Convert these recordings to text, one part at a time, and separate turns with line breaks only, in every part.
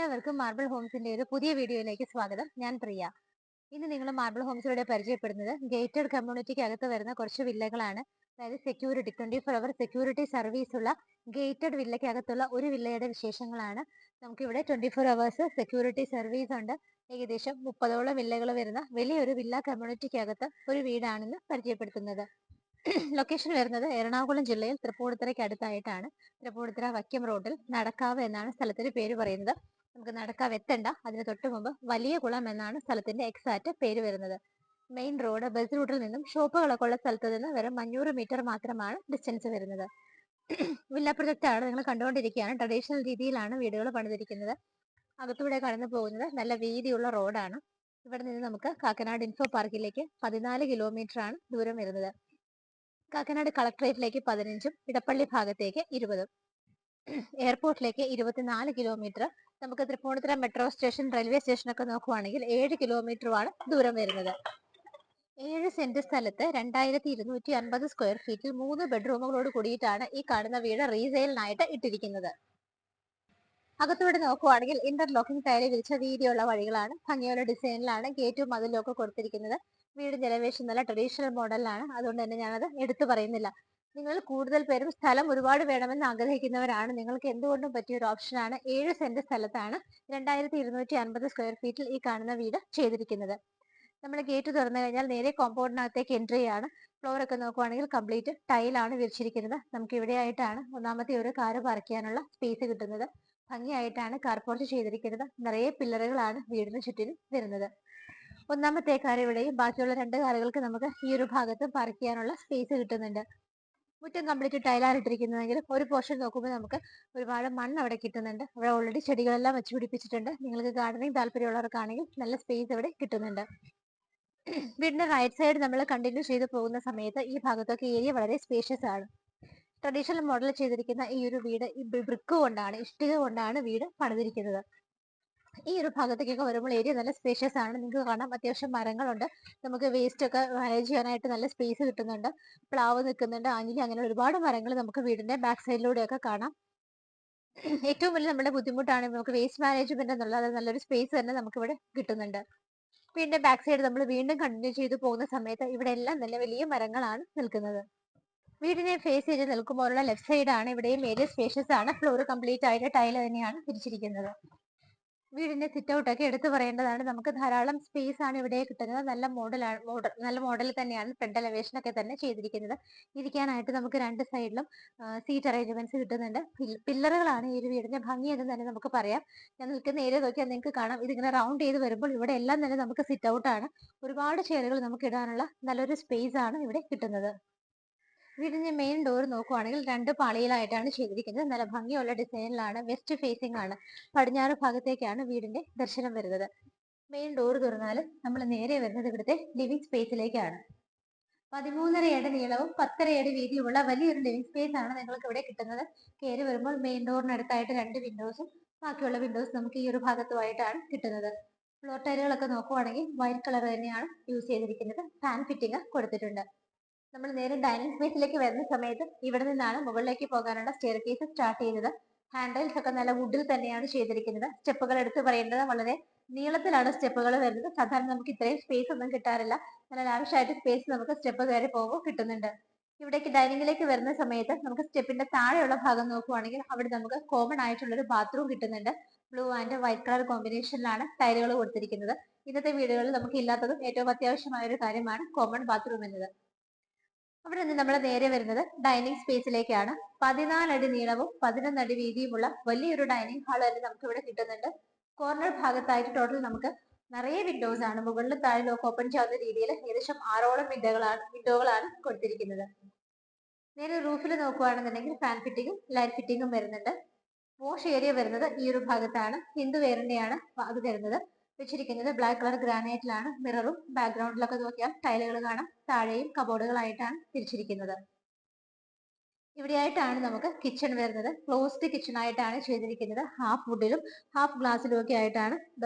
എല്ലാവർക്കും മാർബിൾ ഹോംസിന്റെ ഒരു പുതിയ വീഡിയോയിലേക്ക് സ്വാഗതം. ഞാൻ പ്രിയ. ഇന്ന് നിങ്ങൾ മാർബിൾ ഹോംസിലൂടെ പരിചയപ്പെടുന്നത് ഗേറ്റഡ് കമ്മ്യൂണിറ്റിക്ക് അകത്ത് വരുന്ന കുറച്ച് വില്ലകളാണ്. അതായത് സെക്യൂരിറ്റി 24 അവർ സെക്യൂരിറ്റി സർവീസ് ഉള്ള ഗേറ്റഡ് വില്ലയ്ക്കകത്തുള്ള ഒരു വില്ലയുടെ വിശേഷങ്ങളാണ്. നമുക്കിവിടെ 24 hours സെക്യൂരിറ്റി സർവീസ് ഉണ്ട്. ഏകദേശം 30ഓളം വില്ലകൾ വരുന്ന വലിയൊരു വില്ല കമ്മ്യൂണിറ്റിക്കകത്ത് ഒരു വീടാണെന്ന് പരിചയപ്പെടുത്തുന്നത്. ലൊക്കേഷൻ വരുന്നത് എറണാകുളം ജില്ലയിൽ തൃപ്പൂണിത്തുറയ്ക്ക് അടുത്തായിട്ടാണ്. തൃപ്പൂണിത്തുറ വക്കം റോഡിൽ നടക്കാവ് എന്നാണ് സ്ഥലത്തിന് പേര് പറയുന്നത്. നമുക്ക് നടക്കാവ് എത്തണ്ട, അതിന് തൊട്ട് മുമ്പ് വലിയ കുളം എന്നാണ് സ്ഥലത്തിന്റെ എക്സാക്ട് പേര് വരുന്നത്. മെയിൻ റോഡ് ബസ് റൂട്ടിൽ നിന്നും ഷോപ്പുകളൊക്കെ ഉള്ള സ്ഥലത്ത് നിന്ന് വെറും 500 മീറ്റർ മാത്രമാണ് ഡിസ്റ്റൻസ് വരുന്നത്. വില്ല പ്രൊജക്ട് ആണ് നിങ്ങൾ കണ്ടുകൊണ്ടിരിക്കുകയാണ്. ട്രഡീഷണൽ രീതിയിലാണ് വീടുകൾ പണിതിരിക്കുന്നത്. അകത്തൂടെ കടന്നു പോകുന്നത് നല്ല വീതിയുള്ള റോഡാണ്. ഇവിടെ നിന്ന് നമുക്ക് കാക്കനാട് ഇൻഫോ പാർക്കിലേക്ക് 14 കിലോമീറ്റർ ആണ് ദൂരം വരുന്നത്. കാക്കനാട് കളക്ടറേറ്റിലേക്ക് 15ഉം ഇടപ്പള്ളി ഭാഗത്തേക്ക് 20ഉം എയർപോർട്ടിലേക്ക് 24 കിലോമീറ്റർ. നമുക്ക് തൃപ്പൂണിത്തുറ മെട്രോ സ്റ്റേഷൻ റെയിൽവേ സ്റ്റേഷനൊക്കെ നോക്കുവാണെങ്കിൽ 7 കിലോമീറ്ററുമാണ് ദൂരം വരുന്നത്. 7 സെന്റ് സ്ഥലത്ത് 2250 സ്ക്വയർ ഫീറ്റിൽ 3 ബെഡ്റൂമുകളോട് കൂടിയിട്ടാണ് ഈ കാണുന്ന വീട് റീസെയിലിനായിട്ട് ഇട്ടിരിക്കുന്നത്. അകത്തൂടെ നോക്കുവാണെങ്കിൽ ഇന്റർലോക്കിംഗ് ടൈല് വിരിച്ച വീതിയുള്ള വഴികളാണ്. ഭംഗിയുള്ള ഡിസൈനിലാണ് ഗേറ്റും മതിലും ഒക്കെ കൊടുത്തിരിക്കുന്നത്. വീടിന്റെ എലവേഷൻ നല്ല ട്രഡീഷണൽ മോഡലിലാണ്. അതുകൊണ്ട് തന്നെ ഞാനത് എടുത്തു പറയുന്നില്ല. നിങ്ങൾ കൂടുതൽ പേരും സ്ഥലം ഒരുപാട് വേണമെന്ന് ആഗ്രഹിക്കുന്നവരാണ്. നിങ്ങൾക്ക് എന്തുകൊണ്ടും പറ്റിയ ഒരു ഓപ്ഷനാണ്. 7 സെന്റ് സ്ഥലത്താണ് 2250 സ്ക്വയർ ഫീറ്റിൽ ഈ കാണുന്ന വീട് ചെയ്തിരിക്കുന്നത്. നമ്മൾ ഗേറ്റ് തുറന്നു കഴിഞ്ഞാൽ നേരെ കോമ്പൗണ്ടിനകത്തേക്ക് എൻട്രി ആണ്. ഫ്ലോർ ഒക്കെ നോക്കുവാണെങ്കിൽ കംപ്ലീറ്റ് ടൈലാണ് വിരിച്ചിരിക്കുന്നത്. നമുക്ക് ഇവിടെയായിട്ടാണ് ഒന്നാമത്തെ ഒരു കാറ് പാർക്ക് ചെയ്യാനുള്ള സ്പേസ് കിട്ടുന്നത്. ഭംഗിയായിട്ടാണ് കാർ പോർച്ച് ചെയ്തിരിക്കുന്നത്. നിറയെ പില്ലറുകളാണ് വീടിന് ചുറ്റിനും വരുന്നത്. ഒന്നാമത്തെ കാർ ഇവിടെയും ബാക്കിയുള്ള 2 കാറുകൾക്ക് നമുക്ക് ഈ ഒരു ഭാഗത്ത് പാർക്ക് ചെയ്യാനുള്ള സ്പേസ് കിട്ടുന്നുണ്ട്. മുറ്റം കംപ്ലീറ്റ് ടൈലാണ് ഇട്ടിരിക്കുന്നതെങ്കിലും ഒരു പോർഷൻ നോക്കുമ്പോൾ നമുക്ക് ഒരുപാട് മണ്ണ് അവിടെ കിട്ടുന്നുണ്ട്. അവിടെ ഓൾറെഡി ചെടികളെല്ലാം വെച്ച് പിടിപ്പിച്ചിട്ടുണ്ട്. നിങ്ങൾക്ക് ഗാർഡനിങ് താല്പര്യമുള്ളവർക്കാണെങ്കിൽ നല്ല സ്പേസ് ഇവിടെ കിട്ടുന്നുണ്ട്. വീടിന്റെ റൈറ്റ് സൈഡ് നമ്മൾ കണ്ടിന്യൂ ചെയ്ത് പോകുന്ന സമയത്ത് ഈ ഭാഗത്തൊക്കെ ഏരിയ വളരെ സ്പേഷ്യസ് ആണ്. ട്രഡീഷണൽ മോഡൽ ചെയ്തിരിക്കുന്ന ഈ ഒരു വീട് ബ്രിക്ക് കൊണ്ടാണ്, ഇഷ്ടിക കൊണ്ടാണ് വീട് പണിതിരിക്കുന്നത്. ഈ ഒരു ഭാഗത്തേക്കൊക്കെ വരുമ്പോൾ ഏരിയ നല്ല സ്പേഷ്യസ് ആണ്. നിങ്ങൾക്ക് കാണാം അത്യാവശ്യം മരങ്ങളുണ്ട്. നമുക്ക് വേസ്റ്റ് ഒക്കെ മാനേജ് ചെയ്യാനായിട്ട് നല്ല സ്പേസ് കിട്ടുന്നുണ്ട്. പ്ലാവ് നിൽക്കുന്നുണ്ട്, ആഞ്ഞിലി, അങ്ങനെ ഒരുപാട് മരങ്ങൾ നമുക്ക് വീടിന്റെ ബാക്ക് സൈഡിലൂടെയൊക്കെ കാണാം. ഏറ്റവും വലിയ നമ്മുടെ ബുദ്ധിമുട്ടാണ് നമുക്ക് വേസ്റ്റ് മാനേജ്മെന്റ് എന്നുള്ളത്. നല്ലൊരു സ്പേസ് തന്നെ നമുക്ക് ഇവിടെ കിട്ടുന്നുണ്ട്. വീടിന്റെ ബാക്ക് സൈഡ് നമ്മൾ വീണ്ടും കണ്ടിന്യൂ ചെയ്ത് പോകുന്ന സമയത്ത് ഇവിടെ എല്ലാം നല്ല വലിയ മരങ്ങളാണ് നിൽക്കുന്നത്. വീടിനെ ഫേസ് ചെയ്ത് നിൽക്കുമ്പോഴുള്ള ലെഫ്റ്റ് സൈഡ് ആണ്. ഇവിടെയും ഏരിയ സ്പേഷ്യസ് ആണ്. ഫ്ലോർ കംപ്ലീറ്റ് ആയിട്ട് ടൈൽ തന്നെയാണ് തിരിച്ചിരിക്കുന്നത്. വീടിന്റെ സിറ്റ് ഔട്ട് ഒക്കെ എടുത്തു പറയേണ്ടതാണ്. നമുക്ക് ധാരാളം സ്പേസ് ആണ് ഇവിടെ കിട്ടുന്നത്. നല്ല മോഡൽ തന്നെയാണ്. ഫ്രണ്ട് എലവേഷൻ ഒക്കെ തന്നെ ചെയ്തിരിക്കുന്നത്. ഇരിക്കാനായിട്ട് നമുക്ക് 2 സൈഡിലും സീറ്റ് അറേഞ്ച്മെന്റ്സ് കിട്ടുന്നുണ്ട്. പില്ലറുകളാണ് ഈ ഒരു വീടിന്റെ ഭംഗി എന്ന് തന്നെ നമുക്ക് പറയാം. ഞാൻ നിൽക്കുന്ന ഏരിയ നോക്കിയാൽ നിങ്ങൾക്ക് കാണാം. ഇതിങ്ങനെ റൗണ്ട് ചെയ്ത് വരുമ്പോൾ ഇവിടെ എല്ലാം തന്നെ നമുക്ക് സിറ്റ് ഔട്ട് ആണ്. ഒരുപാട് ചെയറുകൾ നമുക്ക് ഇടാനുള്ള നല്ലൊരു സ്പേസ് ആണ് ഇവിടെ കിട്ടുന്നത്. വീടിന്റെ മെയിൻ ഡോർ നോക്കുവാണെങ്കിൽ 2 പാളിയിലായിട്ടാണ് ചെയ്തിരിക്കുന്നത്. നല്ല ഭംഗിയുള്ള ഡിസൈനിലാണ്. വെസ്റ്റ് ഫേസിംഗ് ആണ്. പടിഞ്ഞാറ് ഭാഗത്തേക്കാണ് വീടിന്റെ ദർശനം വരുന്നത്. മെയിൻ ഡോർ തുറന്നാൽ നമ്മൾ നേരെ വരുന്നത് ഇവിടുത്തെ ലിവിംഗ് സ്പേസിലേക്കാണ്. 13.5 അടി നീളവും 10.5 അടി വീതിയുമുള്ള വലിയൊരു ലിവിംഗ് സ്പേസ് ആണ് നിങ്ങൾക്ക് ഇവിടെ കിട്ടുന്നത്. കയറി വരുമ്പോൾ മെയിൻ ഡോറിനടുത്തായിട്ട് 2 വിൻഡോസും ബാക്കിയുള്ള വിൻഡോസ് നമുക്ക് ഈ ഒരു ഭാഗത്തുമായിട്ടാണ് കിട്ടുന്നത്. ഫ്ലോർ ടൈലുകളൊക്കെ നോക്കുവാണെങ്കിൽ വൈറ്റ് കളർ തന്നെയാണ് യൂസ് ചെയ്തിരിക്കുന്നത്. ഫാൻ ഫിറ്റിംഗ് കൊടുത്തിട്ടുണ്ട്. നമ്മൾ നേരെ ഡൈനിങ് സ്പേസിലേക്ക് വരുന്ന സമയത്ത് ഇവിടെ നിന്നാണ് മുകളിലേക്ക് പോകാനുള്ള സ്റ്റെയർ കേസ് സ്റ്റാർട്ട് ചെയ്തത്. ഹാൻഡിൽസ് ഒക്കെ നല്ല വുഡിൽ തന്നെയാണ് ചെയ്തിരിക്കുന്നത്. സ്റ്റെപ്പുകൾ എടുത്ത് പറയേണ്ടത് വളരെ നീളത്തിലാണ് സ്റ്റെപ്പുകൾ വരുന്നത്. സാധാരണ നമുക്ക് ഇത്രയും സ്പേസ് ഒന്നും കിട്ടാറില്ല. നല്ല ലാവിഷായിട്ട് സ്പേസ് നമുക്ക് സ്റ്റെപ്പ് കയറി പോകുമ്പോൾ കിട്ടുന്നുണ്ട്. ഇവിടേക്ക് ഡൈനിങ്ങിലേക്ക് വരുന്ന സമയത്ത് നമുക്ക് സ്റ്റെപ്പിന്റെ താഴെയുള്ള ഭാഗം നോക്കുവാണെങ്കിൽ അവിടെ നമുക്ക് കോമൺ ആയിട്ടുള്ള ഒരു ബാത്റൂം കിട്ടുന്നുണ്ട്. ബ്ലൂ ആൻഡ് വൈറ്റ് കളർ കോമ്പിനേഷനിലാണ് ടൈലുകൾ കൊടുത്തിരിക്കുന്നത്. ഇന്നത്തെ വീടുകളിൽ നമുക്ക് ഇല്ലാത്തതും ഏറ്റവും അത്യാവശ്യമായ ഒരു കാര്യമാണ് കോമൺ ബാത്റൂം എന്നത്. അവിടെ നിന്ന് നമ്മൾ നേരെ വരുന്നത് ഡൈനിങ് സ്പേസിലേക്കാണ്. 14 അടി നീളവും 11 അടി വീതിയുമുള്ള വലിയൊരു ഡൈനിങ് ഹാൾ തന്നെ നമുക്ക് ഇവിടെ കിട്ടുന്നുണ്ട്. കോർണർ ഭാഗത്തായിട്ട് ടോട്ടൽ നമുക്ക് നിറയെ വിൻഡോസ് ആണ്. മുകളിലും താഴെയും ഒക്കെ ഓപ്പൺ ചെയ്യാവുന്ന രീതിയിൽ ഏകദേശം 6ഓളം വിൻഡോകളാണ് കൊടുത്തിരിക്കുന്നത്. നേരെ റൂഫിൽ നോക്കുകയാണെന്നുണ്ടെങ്കിൽ ഫാൻ ഫിറ്റിങ്ങും ലൈറ്റ് ഫിറ്റിങ്ങും വരുന്നുണ്ട്. വാഷ് ഏരിയ വരുന്നത് ഈ ഒരു ഭാഗത്താണ്. ഹിന്ദു വെയറിന്റെയാണ് അത് വരുന്നത്. വെച്ചിരിക്കുന്നത് ബ്ലാക്ക് കളർ ഗ്രാനൈറ്റിലാണ്. മിററും ബാക്ക്ഗ്രൗണ്ടിലൊക്കെ നോക്കിയാൽ ടൈലുകൾ കാണാം. താഴെയും കബോർഡുകളായിട്ടാണ് തിരിച്ചിരിക്കുന്നത്. ഇവിടെയായിട്ടാണ് നമുക്ക് കിച്ചൺ വരുന്നത്. ക്ലോസ്ഡ് കിച്ചൺ ആയിട്ടാണ് ചെയ്തിരിക്കുന്നത്. ഹാഫ് വുഡിലും ഹാഫ് ഗ്ലാസ്സിലും ഒക്കെ ആയിട്ടാണ്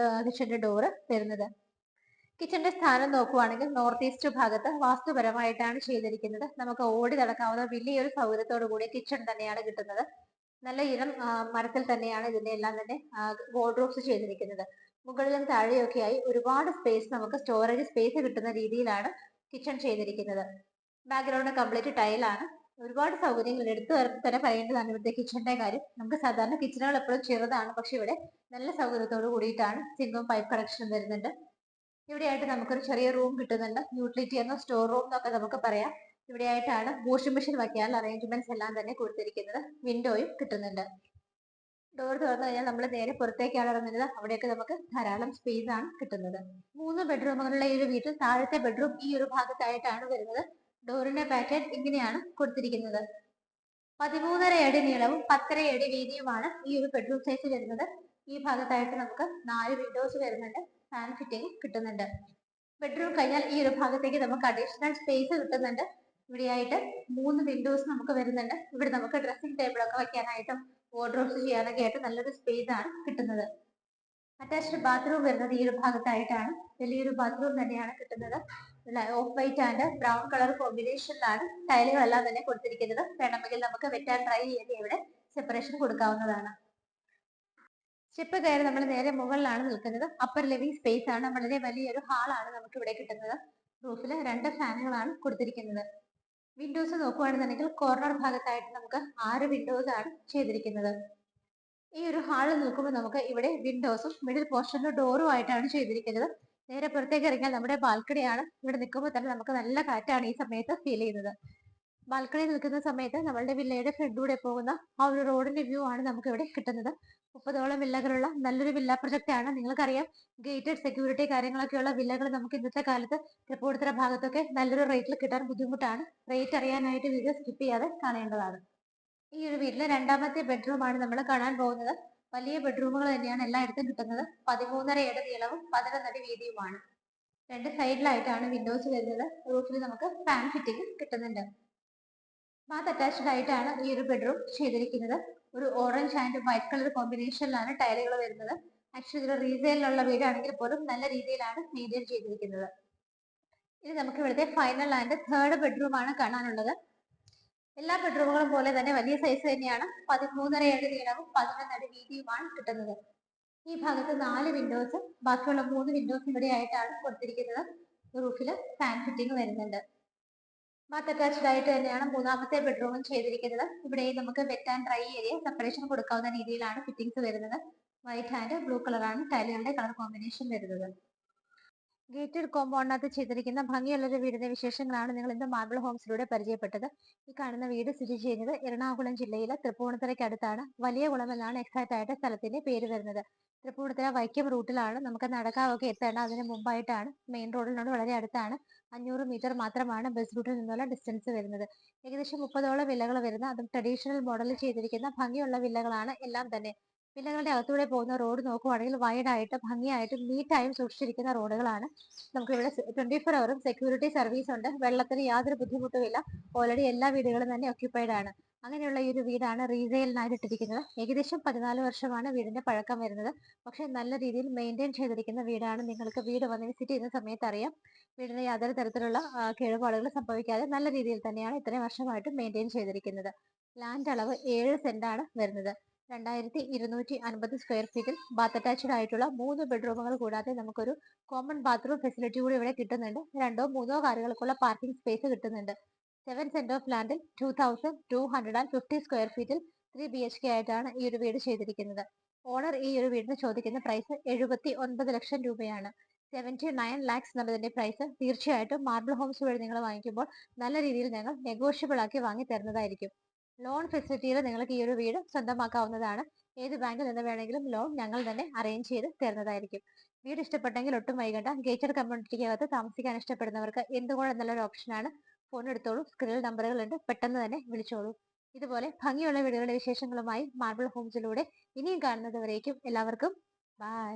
കിച്ചന്റെ ഡോറ് വരുന്നത്. കിച്ചന്റെ സ്ഥാനം നോക്കുവാണെങ്കിൽ നോർത്ത് ഈസ്റ്റ് ഭാഗത്ത് വാസ്തുപരമായിട്ടാണ് ചെയ്തിരിക്കുന്നത്. നമുക്ക് ഓടി നടക്കാവുന്ന വലിയൊരു സൗകര്യത്തോടു കൂടി കിച്ചൺ തന്നെയാണ് കിട്ടുന്നത്. നല്ല ഇനം മരത്തിൽ തന്നെയാണ് ഇതിന്റെ എല്ലാം തന്നെ വാർഡ്രോബ്സ് ചെയ്തിരിക്കുന്നത്. മുകളിലും താഴെയൊക്കെയായി ഒരുപാട് സ്പേസ്, നമുക്ക് സ്റ്റോറേജ് സ്പേസ് കിട്ടുന്ന രീതിയിലാണ് കിച്ചൺ ചെയ്തിരിക്കുന്നത്. ബാക്ക്ഗ്രൗണ്ട് കംപ്ലീറ്റ് ടൈലാണ്. ഒരുപാട് സൗകര്യങ്ങൾ എടുത്തു തന്നെ പറയേണ്ടതാണ് ഇവിടുത്തെ കിച്ചണിന്റെ കാര്യം. നമുക്ക് സാധാരണ കിച്ചണുകൾ എപ്പോഴും ചെറുതാണ്, പക്ഷെ ഇവിടെ നല്ല സൗകര്യത്തോട് കൂടിയിട്ടാണ് സിങ്കും പൈപ്പ് കണക്ഷനും വരുന്നുണ്ട്. ഇവിടെയായിട്ട് നമുക്കൊരു ചെറിയ റൂം കിട്ടുന്നുണ്ട്. യൂട്ടിലിറ്റി എന്നോ സ്റ്റോർ റൂം എന്നൊക്കെ നമുക്ക് പറയാം. ഇവിടെയായിട്ടാണ് വാഷിംഗ് മെഷീൻ വയ്ക്കാനുള്ള അറേഞ്ച്മെന്റ്സ് എല്ലാം തന്നെ കൊടുത്തിരിക്കുന്നത്. വിൻഡോയും കിട്ടുന്നുണ്ട്. ഡോർ തുറന്നു കഴിഞ്ഞാൽ നമ്മൾ നേരെ പുറത്തേക്കാണ് ഇറങ്ങുന്നത്. അവിടെയൊക്കെ നമുക്ക് ധാരാളം സ്പേസ് ആണ് കിട്ടുന്നത്. 3 ബെഡ്റൂമുകളുള്ള ഈ ഒരു വീട്ടിൽ താഴത്തെ ബെഡ്റൂം ഈ ഒരു ഭാഗത്തായിട്ടാണ് വരുന്നത്. ഡോറിന്റെ പാറ്റേൺ ഇങ്ങനെയാണ് കൊടുത്തിരിക്കുന്നത്. 13.5 അടി നീളവും 10.5 അടി വീതിയുമാണ് ഈ ഒരു ബെഡ്റൂം സൈസ് വരുന്നത്. ഈ ഭാഗത്തായിട്ട് നമുക്ക് 4 വിൻഡോസ് വരുന്നുണ്ട്. ഫാൻ ഫിറ്റിംഗ് കിട്ടുന്നുണ്ട്. ബെഡ്റൂം കഴിഞ്ഞാൽ ഈ ഒരു ഭാഗത്തേക്ക് നമുക്ക് അഡീഷണൽ സ്പേസ് കിട്ടുന്നുണ്ട്. ഇവിടെയായിട്ട് 3 വിൻഡോസ് നമുക്ക് വരുന്നുണ്ട്. ഇവിടെ നമുക്ക് ഡ്രസ്സിംഗ് ടേബിൾ ഒക്കെ വെക്കാനായിട്ടും വാർഡ്രോബ്സ് ചെയ്യാനൊക്കെ ആയിട്ട് നല്ലൊരു സ്പേസ് ആണ് കിട്ടുന്നത്. അറ്റാച്ച്ഡ് ബാത്റൂം വരുന്നത് ഈ ഒരു ഭാഗത്തായിട്ടാണ്. വലിയൊരു ബാത്റൂം തന്നെയാണ് കിട്ടുന്നത്. Off white and brown colour കോമ്പിനേഷനിലാണ് ടൈലുകളെല്ലാം തന്നെ കൊടുത്തിരിക്കുന്നത്. വേണമെങ്കിൽ നമുക്ക് വെറ്റ് ആൻഡ് ഡ്രൈ ചെയ്ത് ഇവിടെ സെപ്പറേഷൻ കൊടുക്കാവുന്നതാണ്. സ്റ്റെപ്പ് കയറി നമ്മൾ നേരെ മുകളിലാണ് നിൽക്കുന്നത്. അപ്പർ ലിവിംഗ് സ്പേസ് ആണ്. വളരെ വലിയൊരു ഹാളാണ് നമുക്ക് ഇവിടെ കിട്ടുന്നത്. റൂഫിൽ 2 ഫാനുകളാണ് കൊടുത്തിരിക്കുന്നത്. വിൻഡോസ് നോക്കുകയാണെന്നുണ്ടെങ്കിൽ കോർണർ ഭാഗത്തായിട്ട് നമുക്ക് 6 വിൻഡോസ് ആണ് ചെയ്തിരിക്കുന്നത്. ഈ ഒരു ഹാളിൽ നിൽക്കുമ്പോൾ നമുക്ക് ഇവിടെ വിൻഡോസും മിഡിൽ പോർഷനിൽ ഡോറും ആയിട്ടാണ് ചെയ്തിരിക്കുന്നത്. നേരെ പുറത്തേക്ക് ഇറങ്ങിയാൽ നമ്മുടെ ബാൽക്കണിയാണ്. ഇവിടെ നിൽക്കുമ്പോൾ തന്നെ നമുക്ക് നല്ല കാറ്റാണ് ഈ സമയത്ത് ഫീൽ ചെയ്യുന്നത്. ബാൽക്കണി നിൽക്കുന്ന സമയത്ത് നമ്മളുടെ വില്ലയുടെ ഫ്രണ്ടിലൂടെ പോകുന്ന ആ ഒരു റോഡിന്റെ വ്യൂ ആണ് നമുക്ക് ഇവിടെ കിട്ടുന്നത്. 30ഓളം വില്ലകളുള്ള നല്ലൊരു വില്ല പ്രൊജക്ട് ആണ്. നിങ്ങൾക്കറിയാം, ഗേറ്റഡ് സെക്യൂരിറ്റി കാര്യങ്ങളൊക്കെയുള്ള വില്ലകൾ നമുക്ക് ഇന്നത്തെ കാലത്ത് തൃപ്പൂണിത്തുറ ഭാഗത്തൊക്കെ നല്ലൊരു റേറ്റിൽ കിട്ടാൻ ബുദ്ധിമുട്ടാണ്. റേറ്റ് അറിയാനായിട്ട് വീഡിയോ സ്കിപ്പ് ചെയ്യാതെ കാണേണ്ടതാണ്. ഈ ഒരു വീട്ടിലെ 2ാമത്തെ ബെഡ്റൂം ആണ് നമ്മൾ കാണാൻ പോകുന്നത്. വലിയ ബെഡ്റൂമുകൾ തന്നെയാണ് എല്ലായിടത്തും കിട്ടുന്നത്. 13.5 അടി നീളവും 11 അടി വീതിയുമാണ്. 2 സൈഡിലായിട്ടാണ് വിൻഡോസ് വരുന്നത്. റൂഫിൽ നമുക്ക് ഫാൻ ഫിറ്റിംഗ് കിട്ടുന്നുണ്ട്. ബാത്ത് അറ്റാച്ച്ഡ് ആയിട്ടാണ് ഈ ഒരു ബെഡ്റൂം ചെയ്തിരിക്കുന്നത്. ഒരു ഓറഞ്ച് ആൻഡ് വൈറ്റ് കളർ കോമ്പിനേഷനിലാണ് ടൈലുകൾ വരുന്നത്. ആക്ച്വലി ഇതൊരു റീസെയിലുള്ള വീടാണെങ്കിൽ പോലും നല്ല രീതിയിലാണ് മെയിൻറ്റെയിൻ ചെയ്തിരിക്കുന്നത്. ഇനി നമുക്ക് ഇവിടുത്തെ ഫൈനൽ ആൻഡ് തേർഡ് ബെഡ്റൂം ആണ് കാണാനുള്ളത്. എല്ലാ ബെഡ്റൂമുകളും പോലെ തന്നെ വലിയ സൈസ് തന്നെയാണ്. 13.5 അടി നീളവും 11 അടി വീതിയുമാണ് കിട്ടുന്നത്. ഈ ഭാഗത്ത് 4 വിൻഡോസും ബാക്കിയുള്ള 3 വിൻഡോസും ഇവിടെ ആയിട്ടാണ് കൊടുത്തിരിക്കുന്നത്. റൂഫിൽ ഫാൻ ഫിറ്റിംഗ് വരുന്നുണ്ട്. ബാത്ത് അറ്റാച്ച്ഡ് ആയിട്ട് തന്നെയാണ് 3ാമത്തെ ബെഡ്റൂമും ചെയ്തിരിക്കുന്നത്. ഇവിടെ നമുക്ക് wet and dry area separation കൊടുക്കാവുന്ന രീതിയിലാണ് ഫിറ്റിംഗ്സ് വരുന്നത്. വൈറ്റ് ആൻഡ് ബ്ലൂ കളറാണ് ടൈലുകളുടെ കളർ കോമ്പിനേഷൻ വരുന്നത്. ഗേറ്റഡ് കോമ്പൗണ്ടിനകത്ത് ചെയ്തിരിക്കുന്ന ഭംഗിയുള്ളൊരു വീടിന്റെ വിശേഷങ്ങളാണ് നിങ്ങൾ ഇന്ന് മാർബിൾ ഹോംസിലൂടെ പരിചയപ്പെട്ടത്. ഈ കാണുന്ന വീട് സ്ഥിതി ചെയ്യുന്നത് എറണാകുളം ജില്ലയിലെ തൃപ്പൂണിത്തുറയ്ക്ക് അടുത്താണ്. വലിയ കുളം എന്നാണ് എക്സാക്ട് ആയിട്ട് സ്ഥലത്തിന്റെ പേര് വരുന്നത്. തൃപ്പൂണിത്തുറ വൈക്കം റൂട്ടിലാണ്. നമുക്ക് നടക്കാവൊക്കെ എത്തേണ്ട അതിന് മുമ്പായിട്ടാണ്. മെയിൻ റോഡിനോട് വളരെ അടുത്താണ്. 500 മീറ്റർ മാത്രമാണ് ബസ് റൂട്ടിൽ നിന്നുള്ള ഡിസ്റ്റൻസ് വരുന്നത്. ഏകദേശം 30ഓളം വില്ലകൾ വരുന്ന, അതും ട്രഡീഷണൽ മോഡലിൽ ചെയ്തിരിക്കുന്ന ഭംഗിയുള്ള വില്ലകളാണ് എല്ലാം തന്നെ. വില്ലകളുടെ അകത്തൂടെ പോകുന്ന റോഡ് നോക്കുവാണെങ്കിൽ വൈഡായിട്ട് ഭംഗിയായിട്ടും നീറ്റായും സൂക്ഷിച്ചിരിക്കുന്ന റോഡുകളാണ്. നമുക്ക് ഇവിടെ 24 അവറും സെക്യൂരിറ്റി സർവീസ് ഉണ്ട്. വെള്ളത്തിന് യാതൊരു ബുദ്ധിമുട്ടുമില്ല. ഓൾറെഡി എല്ലാ വീടുകളും തന്നെ ഒക്യുപ്പൈഡ് ആണ്. അങ്ങനെയുള്ള ഈ ഒരു വീടാണ് റീസെയിലിനായിട്ട് ഇട്ടിരിക്കുന്നത്. ഏകദേശം 14 വർഷമാണ് വീടിന്റെ പഴക്കം വരുന്നത്. പക്ഷെ നല്ല രീതിയിൽ മെയിൻറ്റെയിൻ ചെയ്തിരിക്കുന്ന വീടാണ്. നിങ്ങൾക്ക് വീട് വന്ന് വിസിറ്റ് ചെയ്യുന്ന സമയത്ത് അറിയാം. വീടിന് യാതൊരു തരത്തിലുള്ള കേടുപാടുകൾ സംഭവിക്കാതെ നല്ല രീതിയിൽ തന്നെയാണ് ഇത്രയും വർഷമായിട്ട് മെയിൻറ്റെയിൻ ചെയ്തിരിക്കുന്നത്. ലാൻഡ് അളവ് 7 സെന്റാണ് വരുന്നത്. 2250 സ്ക്വയർ ഫീറ്റിൽ ബാത്ത് അറ്റാച്ച്ഡ് ആയിട്ടുള്ള 3 ബെഡ്റൂമുകൾ കൂടാതെ നമുക്കൊരു കോമൺ ബാത്റൂം ഫെസിലിറ്റി കൂടി ഇവിടെ കിട്ടുന്നുണ്ട്. 2ഓ 3ഓ കാറുകൾക്കുള്ള പാർക്കിംഗ് സ്പേസ് കിട്ടുന്നുണ്ട്. 7 സെന്റ് ഓഫ് ലാൻഡിൽ 2250 സ്ക്വയർ ഫീറ്റിൽ 3 BHK ആയിട്ടാണ് ഈ ഒരു വീട് ചെയ്തിരിക്കുന്നത്. ഓണർ ഈ ഒരു വീടിന് ചോദിക്കുന്ന പ്രൈസ് 79 ലക്ഷം രൂപയാണ്. 79 ലാക്സ് എന്നുള്ളതിന്റെ പ്രൈസ് തീർച്ചയായിട്ടും മാർബിൾ ഹോംസ് വഴി നിങ്ങൾ വാങ്ങിക്കുമ്പോൾ നല്ല രീതിയിൽ ഞങ്ങൾ നെഗോഷ്യബിൾ ആക്കി വാങ്ങി തരുന്നതായിരിക്കും. ലോൺ ഫെസിലിറ്റിയിൽ നിങ്ങൾക്ക് ഈ ഒരു വീട് സ്വന്തമാക്കാവുന്നതാണ്. ഏത് ബാങ്കിൽ നിന്ന് വേണമെങ്കിലും ലോൺ ഞങ്ങൾ തന്നെ അറേഞ്ച് ചെയ്ത് തരുന്നതായിരിക്കും. വീട് ഇഷ്ടപ്പെട്ടെങ്കിൽ ഒട്ടും വൈകണ്ട. ഗേറ്റഡ് കമ്മ്യൂണിറ്റിക്കകത്ത് താമസിക്കാൻ ഇഷ്ടപ്പെടുന്നവർക്ക് എന്തുകൊണ്ട് നല്ലൊരു ഓപ്ഷനാണ്. ഫോൺ എടുത്തോളൂ, സ്ക്രീനിൽ നമ്പറുകളുണ്ട്, പെട്ടെന്ന് തന്നെ വിളിച്ചോളൂ. ഇതുപോലെ ഭംഗിയുള്ള വീടുകളുടെ വിശേഷങ്ങളുമായി മാർബിൾ ഹോംസിലൂടെ ഇനിയും കാണുന്നത് വരേക്കും എല്ലാവർക്കും ബൈ.